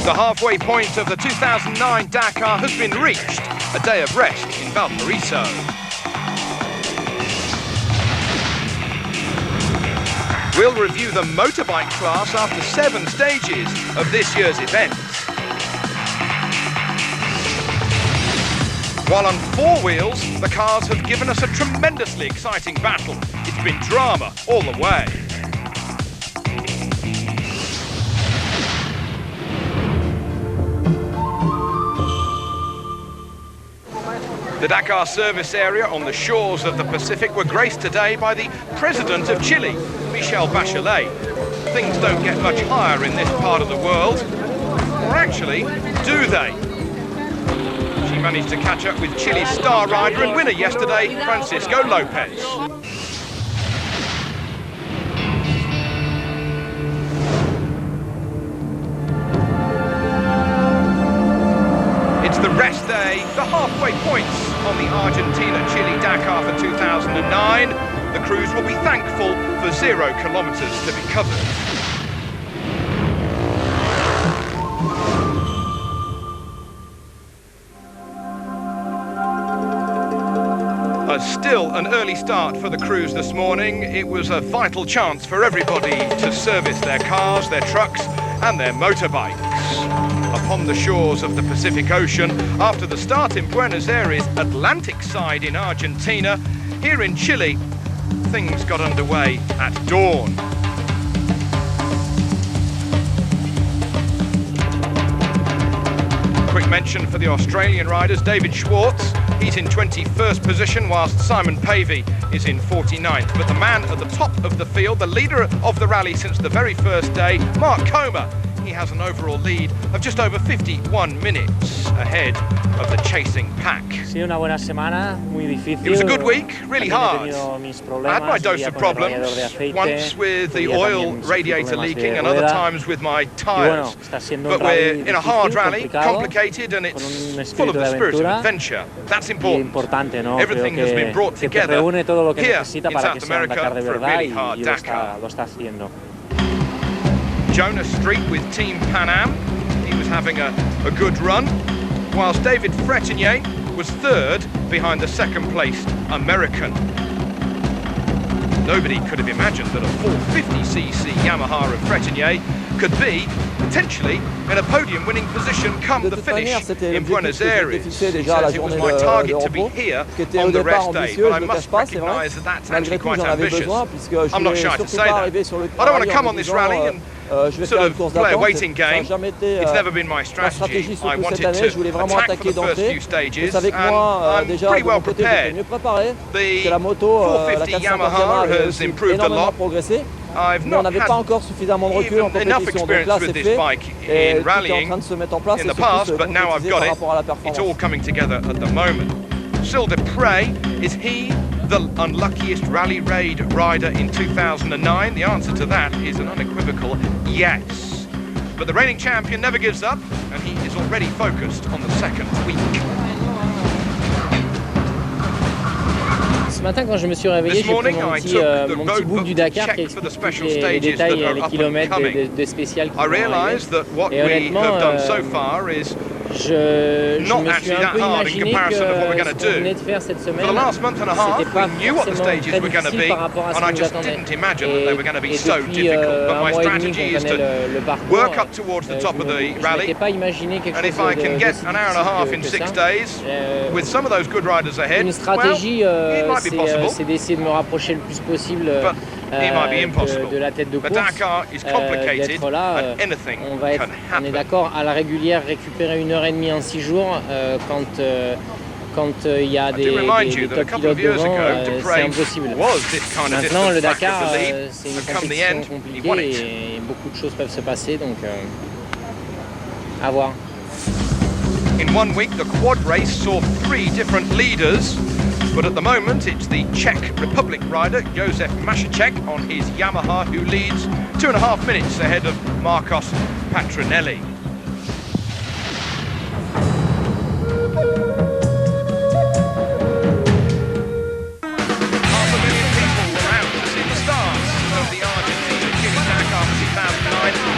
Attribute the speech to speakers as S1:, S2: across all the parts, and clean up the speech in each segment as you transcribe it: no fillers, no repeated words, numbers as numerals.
S1: The halfway point of the 2009 Dakar has been reached, a day of rest in Valparaiso. We'll review the motorbike class after 7 stages of this year's event. While on 4 wheels, the cars have given us a tremendously exciting battle. It's been drama all the way. The Dakar service area on the shores of the Pacific were graced today by the President of Chile, Michel Bachelet. Things don't get much higher in this part of the world. Or actually, do they? She managed to catch up with Chile's star rider and winner yesterday, Francisco Lopez. It's the rest day, the halfway points on the Argentina-Chile Dakar for 2009. The crews will be thankful for 0 kilometres to be covered. Still an early start for the crews this morning. It was a vital chance for everybody to service their cars, their trucks and their motorbikes. Upon the shores of the Pacific Ocean, after the start in Buenos Aires, Atlantic side in Argentina, here in Chile, things got underway at dawn. Quick mention for the Australian riders, David Schwartz, he's in 21st position whilst Simon Pavey is in 49th. But the man at the top of the field, the leader of the rally since the very first day, Mark Comer, he has an overall lead of just over 51 minutes ahead of the chasing pack. It was a good week, really hard. I had my dose of problems, once with the oil radiator leaking and other times with my tyres. But we're in a hard rally, complicated, and it's full of the spirit of adventure. That's important. Everything has been brought together here in South America for a really hard Dakar. Jonas Street with Team Pan Am, he was having a good run, whilst David Fretenier was 3rd behind the 2nd placed American. Nobody could have imagined that a 450cc Yamaha of Fretenier could be potentially in a podium winning position come the finish in Buenos Aires. He says it was my target to be here on the rest day, but I must recognise that that's actually quite ambitious. I'm not shy to say that. I don't want to come on this rally and sort of play a waiting game. It's never been my strategy. I wanted to attack for the first few stages, and I'm pretty well prepared. The 450 Yamaha has improved a lot. I've not had even enough experience with this bike in rallying in the past, but now I've got it. It's all coming together at the moment. Cyril Desprez, is he the unluckiest rally raid rider in 2009? The answer to that is an unequivocal yes. But the reigning champion never gives up, and he is already focused on the 2nd week.
S2: Ce matin, quand je me suis réveillé, j'ai pris mon petit book du Dakar qui explique les détails et les kilomètres de spécial qui vont arriver. Et honnêtement, je me suis un peu imaginé que ce qu'on venait de faire cette semaine, c'était pas forcément très difficile par rapport à ce que j'attendais. Et depuis un mois et demi qu'on connaît le parcours, je m'étais pas imaginé quelque chose de difficile que ça. Une stratégie, c'est d'essayer de me rapprocher le plus possible de la tête de course, d'être là. On est d'accord, à la régulière, récupérer 1h30 en 6 jours, quand il y a des top pilotes devant, c'est impossible. Maintenant, le Dakar, c'est une compétition compliquée et beaucoup de choses peuvent se passer, donc à voir.
S1: In 1 week, the quad race saw 3 different leaders, but at the moment it's the Czech Republic rider Josef Masicek on his Yamaha who leads 2.5 minutes ahead of Marcos Patronelli.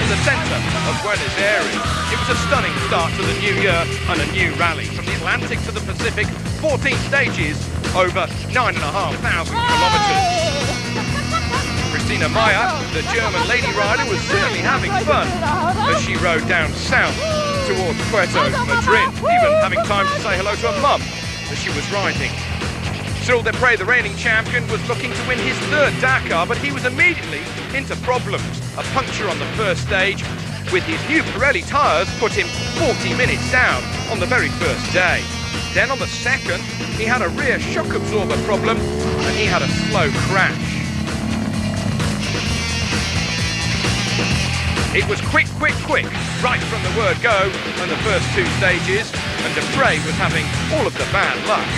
S1: The centre centre of Buenos Aires. It was a stunning start to the new year and a new rally. From the Atlantic to the Pacific, 14 stages over 9,500 kilometres. Christina Meyer, the German lady rider, was certainly having fun as she rode down south towards Puerto Madryn, even having time to say hello to her mum as she was riding. Cyril Desprez, the reigning champion, was looking to win his third Dakar, but he was immediately into problems. A puncture on the first stage with his new Pirelli tyres put him 40 minutes down on the very first day. Then on the second, he had a rear shock absorber problem and he had a slow crash. It was quick, right from the word go on the first two stages, and Desprez was having all of the bad luck.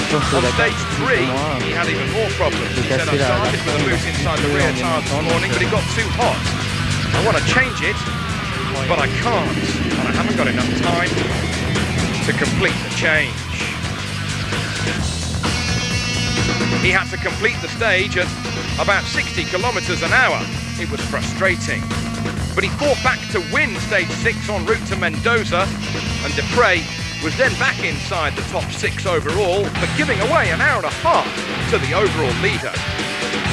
S1: On stage 3, he had even more problems. He said, I started with a boot inside the rear tyre this morning, but it got too hot. I want to change it, but I can't, and I haven't got enough time to complete the change. He had to complete the stage at about 60 kilometres an hour. It was frustrating. But he fought back to win stage 6 en route to Mendoza, and Desprez was then back inside the top 6 overall, but giving away an hour and a half to the overall leader.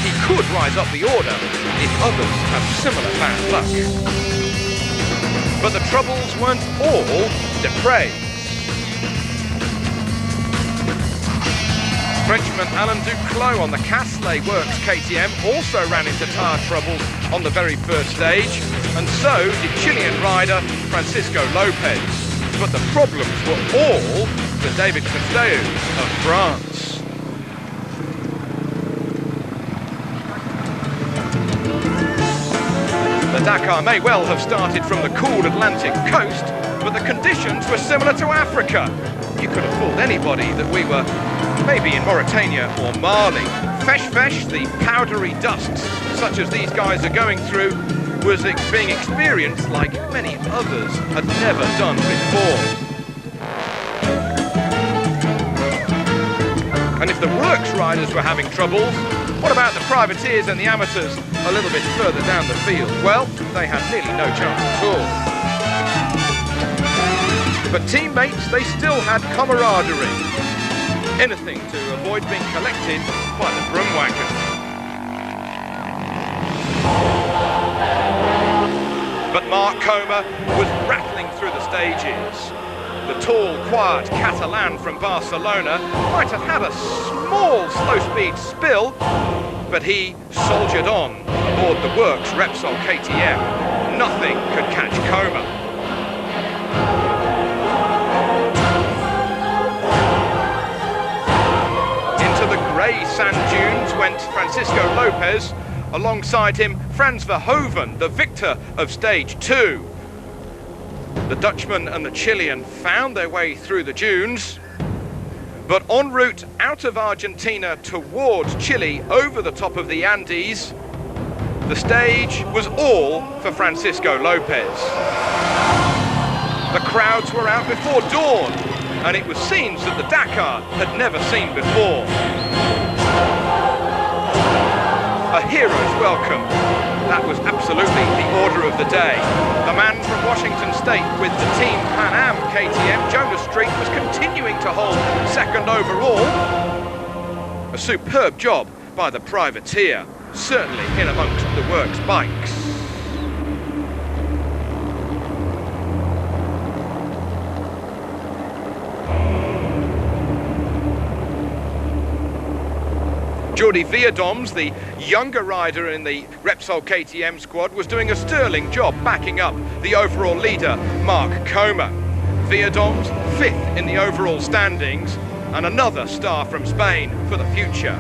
S1: He could rise up the order if others have similar bad luck. But the troubles weren't all Desprez. Frenchman Alain Duclos on the Caslay Works KTM also ran into tyre troubles on the very first stage, and so did Chilean rider Francisco Lopez. But the problems were all for David Costeu of France. The Dakar may well have started from the cool Atlantic coast, but the conditions were similar to Africa. You could have fooled anybody that we were maybe in Mauritania or Mali. Fesh, the powdery dusts such as these guys are going through, was being experienced like many others had never done before. And if the works riders were having troubles, what about the privateers and the amateurs a little bit further down the field? Well, they had nearly no chance at all. But teammates, they still had camaraderie. Anything to avoid being collected by the broom wagon. But Mark Coma was rattling through the stages. The tall, quiet Catalan from Barcelona might have had a small slow-speed spill, but he soldiered on aboard the Works Repsol KTM. Nothing could catch Coma. Into the grey sand dunes went Francisco Lopez. Alongside him, Frans Verhoeven, the victor of stage 2. The Dutchman and the Chilean found their way through the dunes, but en route out of Argentina towards Chile over the top of the Andes, the stage was all for Francisco Lopez. The crowds were out before dawn, and it was scenes that the Dakar had never seen before. A hero's welcome. That was absolutely the order of the day. The man from Washington State with the Team Pan Am KTM, Jonas Street, was continuing to hold second overall. A superb job by the privateer, certainly in amongst the works bikes. Jordi Vierdoms, the younger rider in the Repsol KTM squad, was doing a sterling job backing up the overall leader, Mark Coma. Vierdoms, 5th in the overall standings, and another star from Spain for the future.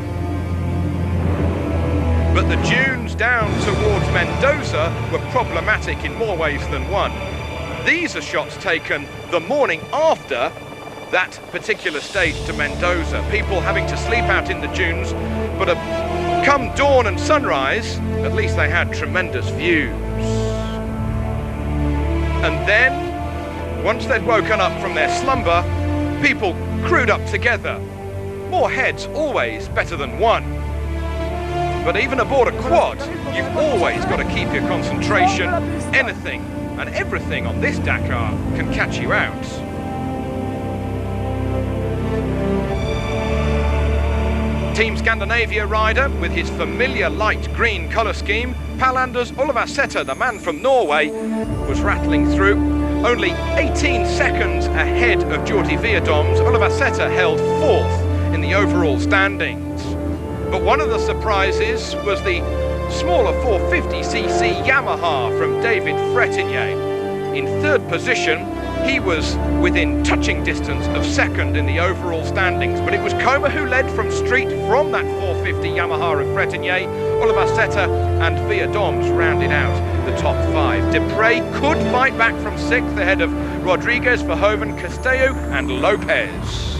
S1: But the dunes down towards Mendoza were problematic in more ways than one. These are shots taken the morning after that particular stage to Mendoza. People having to sleep out in the dunes, but come dawn and sunrise, at least they had tremendous views. And then, once they'd woken up from their slumber, people crewed up together. More heads always better than one. But even aboard a quad, you've always got to keep your concentration. Anything and everything on this Dakar can catch you out. Team Scandinavia rider with his familiar light green colour scheme, Palander's Olav-Sæter, the man from Norway, was rattling through. Only 18 seconds ahead of Jordi Veerdoms, Olav-Sæter held 4th in the overall standings. But one of the surprises was the smaller 450cc Yamaha from David Frétigné. In 3rd position, he was within touching distance of 2nd in the overall standings, but it was Coma who led from street from that 450 Yamaha of Frétigné. Olav-Sæter and Veerdoms rounded out the top 5. Depre could fight back from 6th ahead of Rodriguez, Verhoeven, Castello and Lopez.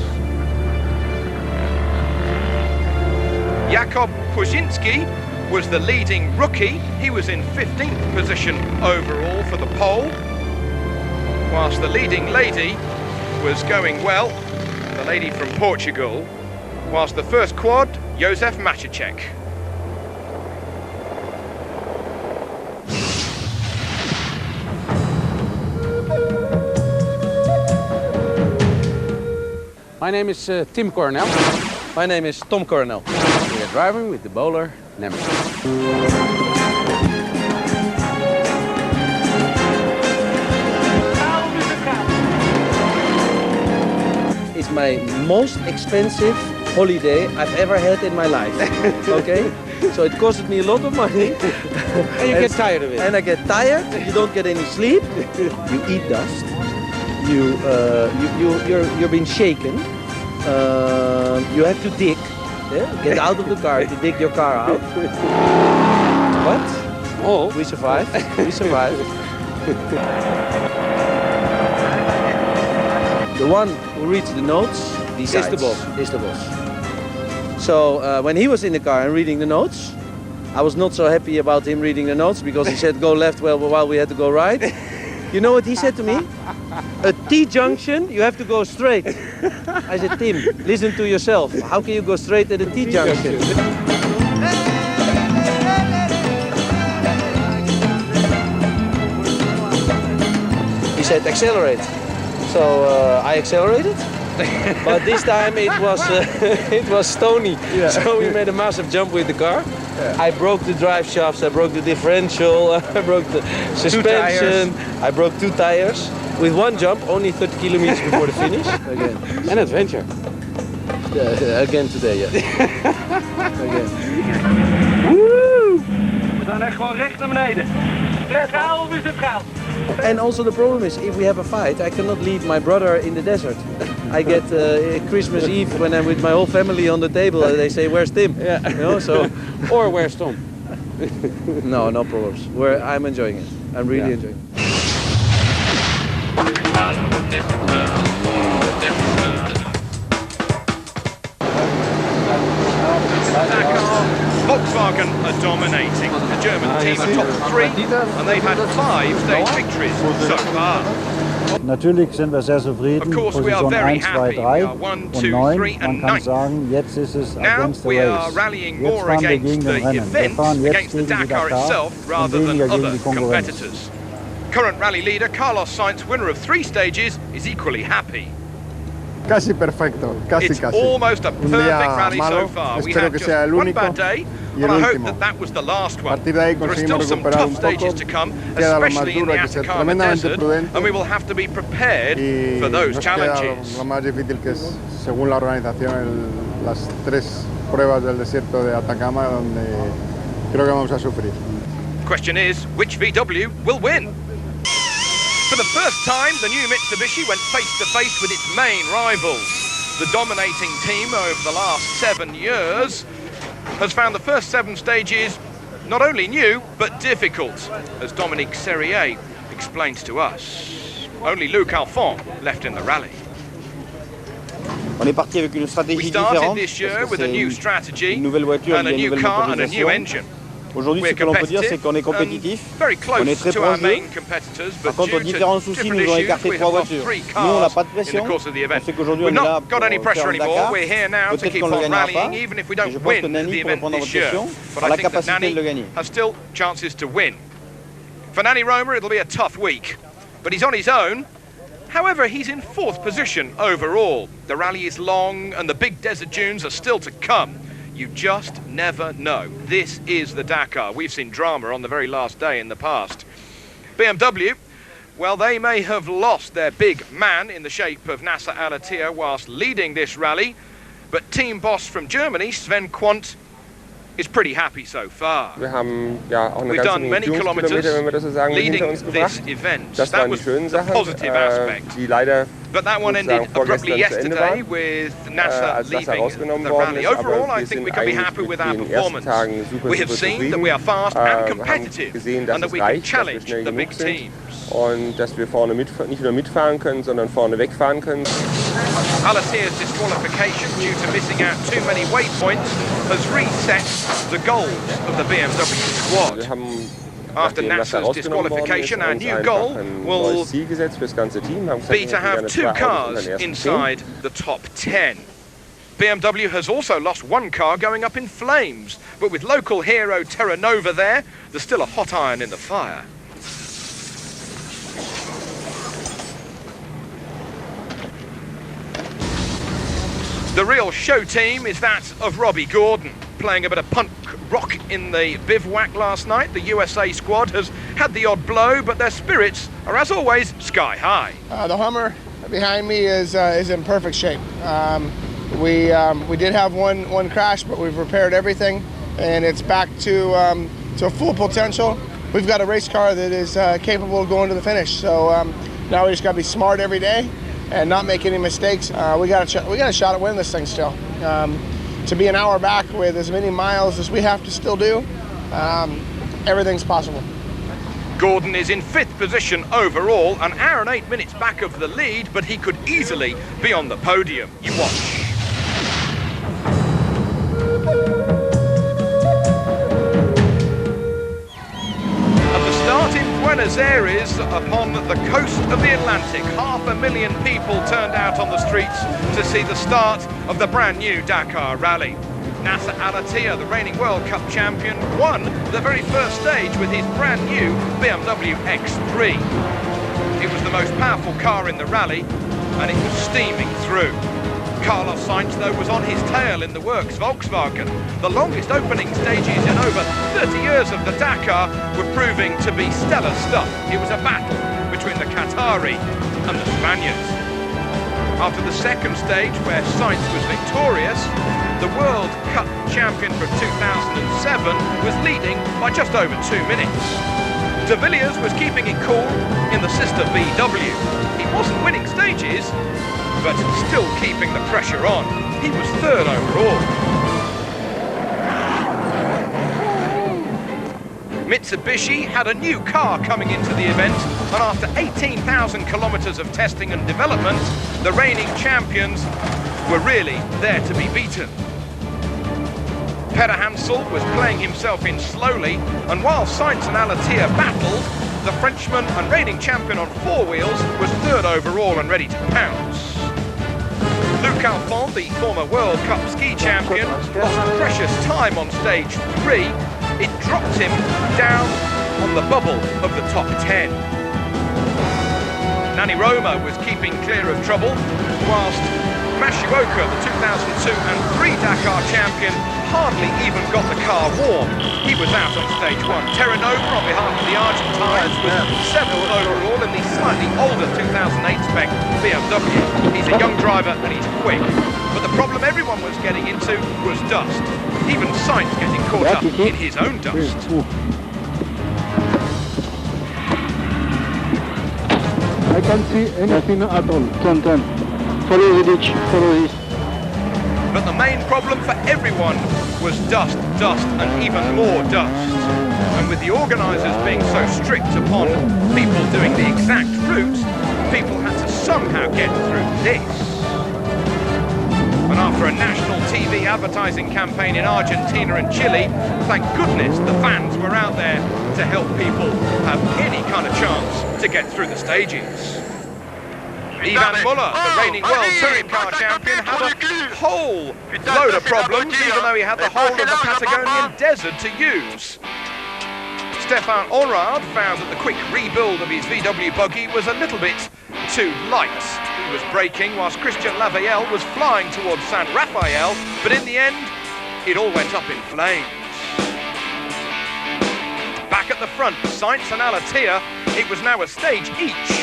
S1: Jakob Puzinski was the leading rookie. He was in 15th position overall for the pole, whilst the leading lady was going well, the lady from Portugal, whilst the first quad, Josef Maticek.
S3: My name is Tim Coronel.
S4: My name is Tom Coronel.
S3: We are driving with the bowler Nemesis.
S4: It's my most expensive holiday I've ever had in my life. Okay? So it costed me a lot of money.
S3: And you get tired of it.
S4: And I get tired, you don't get any sleep, you eat dust, you're being shaken, you have to dig, yeah? Get out of the car to dig your car out. But
S3: Oh,
S4: we survived, we survived. The one who reads the notes decides. Is the boss. So when he was in the car and reading the notes, I was not so happy about him reading the notes because he said go left while we had to go right. You know what he said to me? A T-junction, you have to go straight. I said, Tim, listen to yourself. How can you go straight at a T-junction? He said accelerate. So I accelerated. But this time it was stony, yeah. So we made a massive jump with the car. Yeah. I broke the drive shafts, I broke the differential, I broke the suspension, I broke 2 tires. With one jump, only 30 kilometers before the finish. Again.
S3: An adventure.
S4: Again today, yeah. Again.
S5: Woe! We gaan echt gewoon recht naar beneden. Het gaat of is het gaat?
S4: And also the problem is, if we have a fight, I cannot leave my brother in the desert. I get Christmas Eve when I'm with my whole family on the table. They say, "Where's Tim?"
S3: Yeah.
S4: You know, so
S3: Or where's Tom?
S4: no problems. I'm enjoying it. I'm really enjoying it.
S1: Volkswagen are dominating. The German team are top 3 and they've had 5 stage victories so far.
S6: Natürlich sind wir sehr zufrieden.
S1: Of course we are
S6: Position
S1: very
S6: 1, 2,
S1: happy.
S6: 3
S1: We are 1, 2, 3
S6: Man
S1: and
S6: kann
S1: 9.
S6: sagen, jetzt ist es
S1: Now
S6: against the
S1: we are
S6: race.
S1: rallying
S6: Jetzt
S1: more
S6: fahren wir
S1: against
S6: gegen
S1: the
S6: den Rennen. Wir
S1: event,
S6: fahren jetzt
S1: against the
S6: gegen die
S1: Dakar
S6: Dakar
S1: itself, rather
S6: und
S1: than
S6: weniger gegen
S1: other
S6: die Konkurrenz.
S1: competitors. Current rally leader Carlos Sainz, winner of 3 stages, is equally happy.
S7: Casi perfecto, casi
S1: It's
S7: casi.
S1: almost a
S7: Un
S1: perfect
S7: día
S1: rally
S7: malo,
S1: so far. We
S7: espero
S1: had
S7: que
S1: just
S7: sea el
S1: one
S7: único
S1: bad day,
S7: y
S1: and
S7: el
S1: I hope
S7: último.
S1: that was the last
S7: A
S1: one.
S7: partir de ahí
S1: There are still
S7: conseguimos
S1: some
S7: recuperar
S1: tough
S7: un
S1: stages
S7: poco,
S1: to come,
S7: queda lo más
S1: especially in
S7: duro,
S1: the
S7: hay que ser
S1: Atacama
S7: tremendamente
S1: Desert,
S7: prudente
S1: and we will have to be prepared
S7: y
S1: for those
S7: nos queda
S1: challenges.
S7: lo más difícil que es, según la organización, las 3 pruebas del desierto de Atacama donde creo que vamos a sufrir.
S1: Question is, which VW will win? For the first time, the new Mitsubishi went face-to-face with its main rivals. The dominating team over the last 7 years has found the first 7 stages not only new, but difficult, as Dominique Serrier explains to us. Only Luc Alphon left in the rally.
S8: On est parti avec une
S1: We
S8: stratégie
S1: started
S8: différente
S1: this year
S8: parce que
S1: with a
S8: c'est
S1: new strategy
S8: une nouvelle voiture,
S1: and a
S8: une
S1: new
S8: nouvelle
S1: car and a new
S8: motorisation.
S1: engine.
S8: Aujourd'hui, ce que l'on peut dire, c'est qu'on est compétitif, on est très proche d'eux. Par contre, différents soucis nous ont écarté 3 voitures. Nous, on n'a pas de pression. On sait qu'aujourd'hui, on est là pour faire le Dakar. Peut-être qu'on ne le gagnera pas. Et je pense que Nani, pour répondre à votre question, a la capacité de le gagner.
S1: For Nani Roma, it'll be a tough week, but he's on his own. However, he's in 4th position overall. The rally is long and the big desert dunes are still to come. You just never know. This is the Dakar. We've seen drama on the very last day in the past. BMW, well, they may have lost their big man in the shape of Nasser Al-Attiyah whilst leading this rally, but team boss from Germany, Sven Quandt, is pretty happy so far.
S9: We've done many kilometers leading this event. That was the positive aspect. But that one ended abruptly yesterday with Nasser leaving the rally. Overall, I think we can be happy with our performance. We have seen that we are fast and competitive and that we can challenge the big teams.
S10: Und dass wir vorne nicht nur mitfahren können, sondern vorne wegfahren können.
S1: Al-Attiyah's disqualification due to missing out too many waypoints has reset the goals of the BMW squad. After Nasser's disqualification, our new goal will be to have 2 cars inside the top 10. BMW has also lost 1 car going up in flames, but with local hero Terra Nova there, there's still a hot iron in the fire. The real show team is that of Robbie Gordon, playing a bit of punk rock in the bivouac last night. The USA squad has had the odd blow, but their spirits are, as always, sky high.
S11: The Hummer behind me is in perfect shape. We did have one crash, but we've repaired everything, and it's back to full potential. We've got a race car that is capable of going to the finish. So now we just got to be smart every day and not make any mistakes. We got a shot at winning this thing still. To be an hour back with as many miles as we have to still do, everything's possible.
S1: Gordon is in 5th position overall, an hour and 8 minutes back of the lead, but he could easily be on the podium. You watch. In Buenos Aires, upon the coast of the Atlantic, 500,000 people turned out on the streets to see the start of the brand new Dakar Rally. Nasser Al-Attiyah, the reigning World Cup champion, won the very first stage with his brand new BMW X3. It was the most powerful car in the rally, and it was steaming through. Carlos Sainz, though, was on his tail in the works Volkswagen. The longest opening stages in over 30 years of the Dakar were proving to be stellar stuff. It was a battle between the Qatari and the Spaniards. After the second stage, where Sainz was victorious, the World Cup champion from 2007 was leading by just over 2 minutes. De Villiers was keeping it cool in the sister VW. He wasn't winning stages, but still keeping the pressure on. He was 3rd overall. Mitsubishi had a new car coming into the event, and after 18,000 kilometers of testing and development, the reigning champions were really there to be beaten. Peder Hansel was playing himself in slowly, and while Sainz and Al-Attiyah battled, the Frenchman and reigning champion on 4 wheels was 3rd overall and ready to pounce. Luc Alphand, the former World Cup ski champion, lost precious time on stage 3. It dropped him down on the bubble of the top 10. Nani Roma was keeping clear of trouble, whilst Mashioka, the 2002 and 3 Dakar champion, hardly even got the car warm. He was out on stage 1. Terra Nova, on behalf of the Argentines, was 7th overall in the slightly older 2008 spec BMW. He's a young driver and he's quick. But the problem everyone was getting into was dust. Even Sainz getting caught up in his own dust.
S6: I can't see anything at all. Turn. Follow the ditch, follow this.
S1: But the main problem for everyone was dust, and even more dust. And with the organisers being so strict upon people doing the exact route, people had to somehow get through this. And after for a national TV advertising campaign in Argentina and Chile. Thank goodness the fans were out there to help people have any kind of chance to get through the stages. Ivan Muller, the reigning world touring car champion, had a whole load of problems, even though he had the whole of the Patagonian desert to use. Stefan Orrard found that the quick rebuild of his VW buggy was a little bit too light. He was braking whilst Christian Lavallée was flying towards San Rafael, but in the end, it all went up in flames. Back at the front, Sainz and Alatia, it was now a stage each.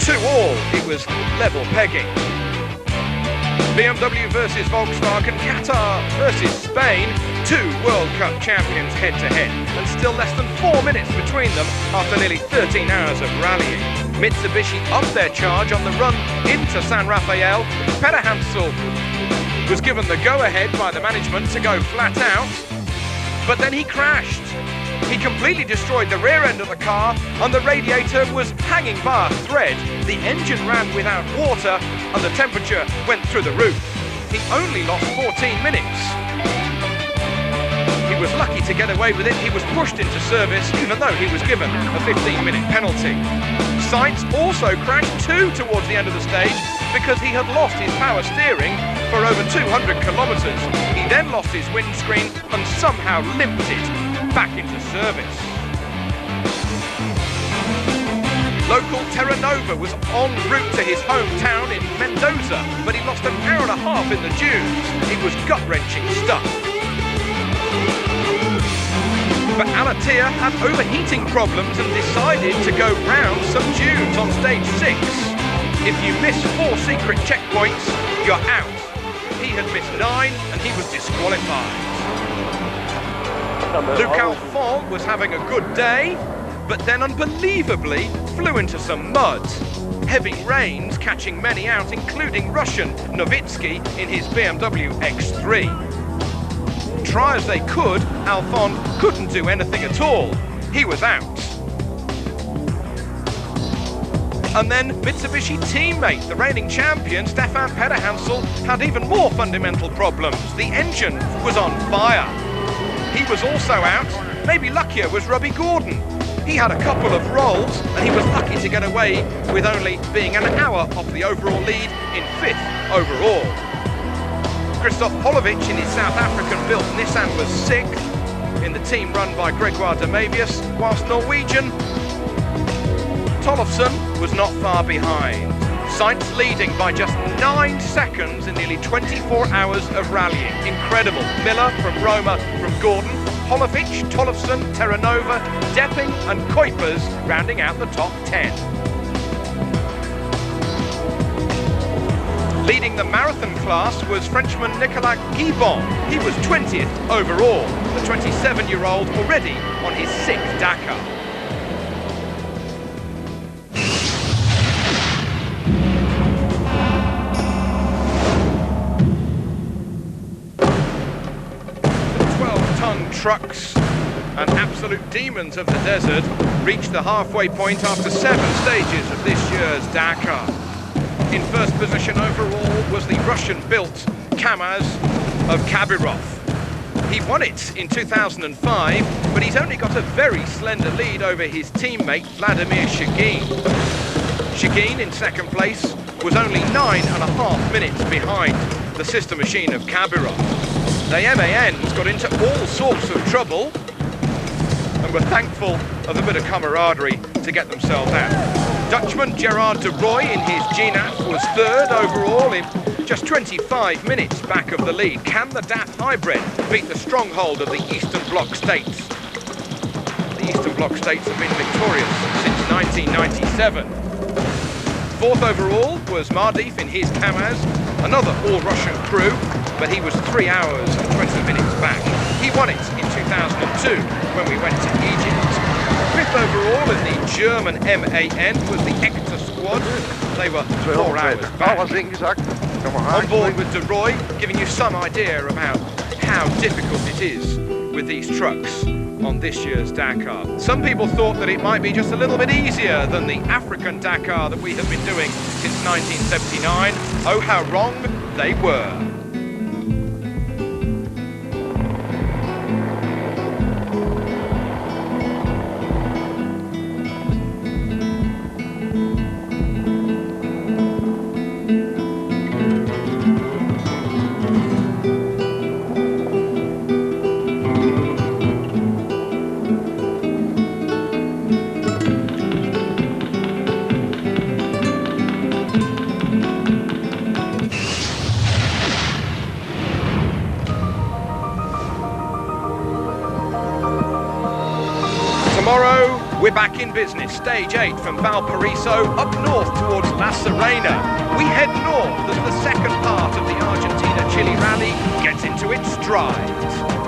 S1: 2 all, it was level pegging. BMW versus Volkswagen, Qatar versus Spain, 2 World Cup champions head-to-head, and still less than 4 minutes between them after nearly 13 hours of rallying. Mitsubishi upped their charge on the run into San Rafael. Peter Hansel was given the go-ahead by the management to go flat out, but then he crashed. He completely destroyed the rear end of the car, and the radiator was hanging by a thread. The engine ran without water, and the temperature went through the roof. He only lost 14 minutes. He was lucky to get away with it. He was pushed into service, even though he was given a 15-minute penalty. Sainz also crashed too towards the end of the stage because he had lost his power steering for over 200 kilometres. He then lost his windscreen and somehow limped it back into service. Local Terra Nova was en route to his hometown in Mendoza, but he lost an hour and a half in the dunes. It was gut-wrenching stuff. But Alatia had overheating problems and decided to go round some dunes on stage 6. If you miss 4 secret checkpoints, you're out. He had missed 9 and he was disqualified. Luc Alphon was having a good day, but then unbelievably flew into some mud. Heavy rains catching many out, including Russian Novitsky in his BMW X3. Try as they could, Alphon couldn't do anything at all. He was out. And then Mitsubishi teammate, the reigning champion, Stefan Peter Hansel, had even more fundamental problems. The engine was on fire. He was also out. Maybe luckier was Robbie Gordon. He had a couple of rolls and he was lucky to get away with only being an hour off the overall lead in 5th overall. Christoph Holovic in his South African-built Nissan was 6th in the team run by Gregoire de Mavius, whilst Norwegian Tollefsen was not far behind. Sainz leading by just 9 seconds in nearly 24 hours of rallying. Incredible. Miller from Roma from Gordon, Holovic, Tollefsen, Terranova, Depping and Kuipers rounding out the top 10. Leading the marathon class was Frenchman Nicolas Guibon. He was 20th overall, the 27-year-old already on his 6th Dakar. Trucks and absolute demons of the desert reached the halfway point after 7 stages of this year's Dakar. In first position overall was the Russian-built Kamaz of Kabirov. He won it in 2005, but he's only got a very slender lead over his teammate Vladimir Shigin. Shigin in second place was only 9.5 minutes behind the sister machine of Kabirov. The MANs got into all sorts of trouble and were thankful of a bit of camaraderie to get themselves out. Dutchman Gerard de Roy in his GNAF was 3rd overall in just 25 minutes back of the lead. Can the DAF hybrid beat the stronghold of the Eastern Bloc states? The Eastern Bloc states have been victorious since 1997. 4th overall was Mardif in his Kamaz, another all-Russian crew, but he was 3 hours and 20 minutes back. He won it in 2002 when we went to Egypt. 5th overall in the German MAN was the Hector squad. They were 4 hours back. On board with De Roy, giving you some idea about how difficult it is with these trucks on this year's Dakar. Some people thought that it might be just a little bit easier than the African Dakar that we have been doing since 1979. Oh, how wrong. they were. Tomorrow, we're back in business. Stage 8 from Valparaiso up north towards La Serena. We head north as the second part of the Argentina-Chile rally gets into its stride.